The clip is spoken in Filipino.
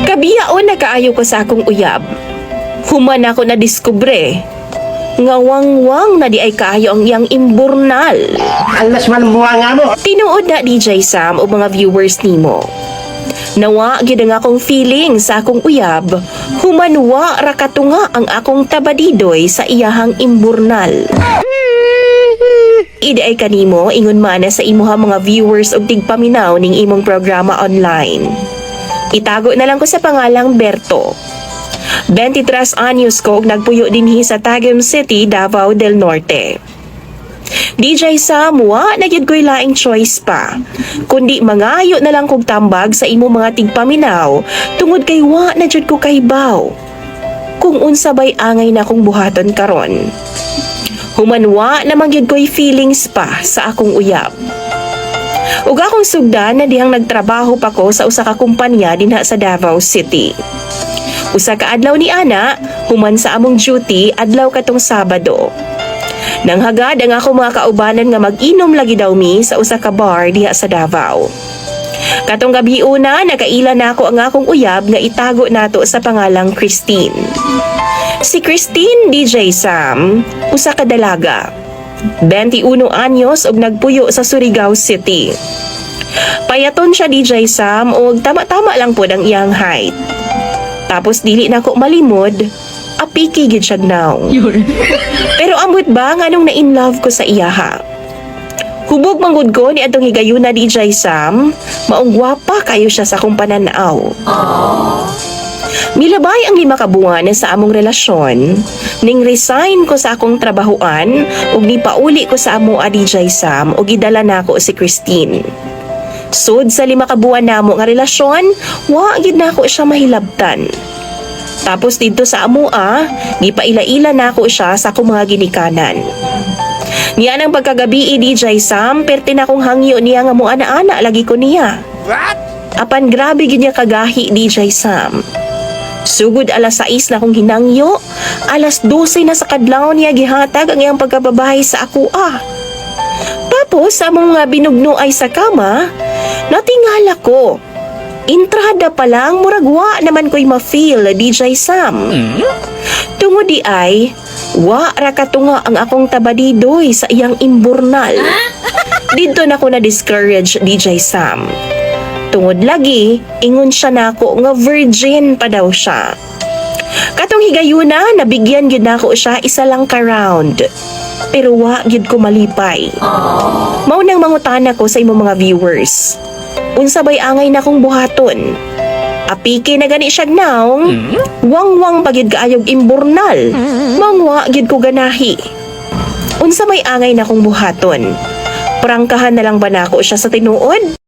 Kabiyaon na kaayo ko sa akong uyab. Human ako na diskubre. Ngawang-wang na di ay kaayo ang iyang imburnal. Alas man nga mo. Tinuod na DJ Sam o mga viewers nimo. Nawa gyud ang akong feeling sa akong uyab, humanwa ra katunga ang akong tabadidoy sa iyahang imburnal. Ida ay kanimo ingon mana sa imuha mga viewers og tigpaminaw ning imong programa online. Itago na lang ko sa pangalang Berto. 23 anyos ko ug nagpuyo dinhi sa Tagum City, Davao del Norte. DJ Sam, wa na gyud ko'y laing choice pa, kundi mangayo na lang kog tambag sa imo mga tigpaminaw tungod kay wa na jud ko kaybaw kung unsa bay angay na kong buhaton karon. Humanwa naman gyud ko'y feelings pa sa akong uyab. Ug akong sugdan na dihang nagtrabaho pa ko sa usa ka kumpanya dinha sa Davao City. Usa ka adlaw ni ana, human sa among duty adlaw katong Sabado. Nang hagad ang ako mga kaubanan nga mag-inom lagi daw mi sa usa ka bar diha sa Davao. Katong gabi una, nakaila na ako ang akong uyab nga itago nato sa pangalang Christine. Si Christine, DJ Sam, usa ka dalaga. 21 anyos ug nagpuyo sa Surigao City. Payaton siya DJ Sam ug tama-tama lang pod ang iyang height. Tapos dili na ko malimod, apiki gid siya now. Pero ambot ba nganong na in love ko sa iyaha? Hubog manggod ko ni atong higayuna DJ Sam, maong gwapa kayo siya sa akong pananaw. Milabay ang 5 ka buwan sa among relasyon, ning resign ko sa akong trabahuan ug nipauli ko sa amo a DJ Sam ug gidala nako si Christine. Sud sa 5 ka buwan namo nga relasyon, wa gid nako siya mahilabtan. Tapos dito sa amua, gipaila-ila nako siya sa akong mga ginikanan. Niya nang pagkagabi DJ Sam, perti na kong hangyo niya nga mo ana-ana lagi ko niya. Apan grabe gid niya kagahi DJ Sam. Sugod alas 6 na kong hinangyo, alas 12 na sa kadlaw niya gihatag ang iyang pagkababahay sa ako Tapos sa mga binugno ay sa kama, natingala ko. Intrada pa lang, muragwa naman ko'y ma-feel, DJ Sam. Tungod di ay, wa ra katunga ang akong tabadidoy sa iyang imburnal. Dito na ko na-discourage, DJ Sam. Tungod lagi, ingon siya nako nga virgin pa daw siya. Katong higayuna, nabigyan gyud nako siya isa lang ka round. Pero wa gyud ko malipay. Mao nang mangutana ko sa imong mga viewers. Unsa bay angay na kong buhaton? Apike na gani siya naong, wang-wang pagyud kaayog imburnal. Mangwa gyud ko ganahi. Unsa may angay na kong buhaton? Prangkahan na lang ba nako siya sa tinuod?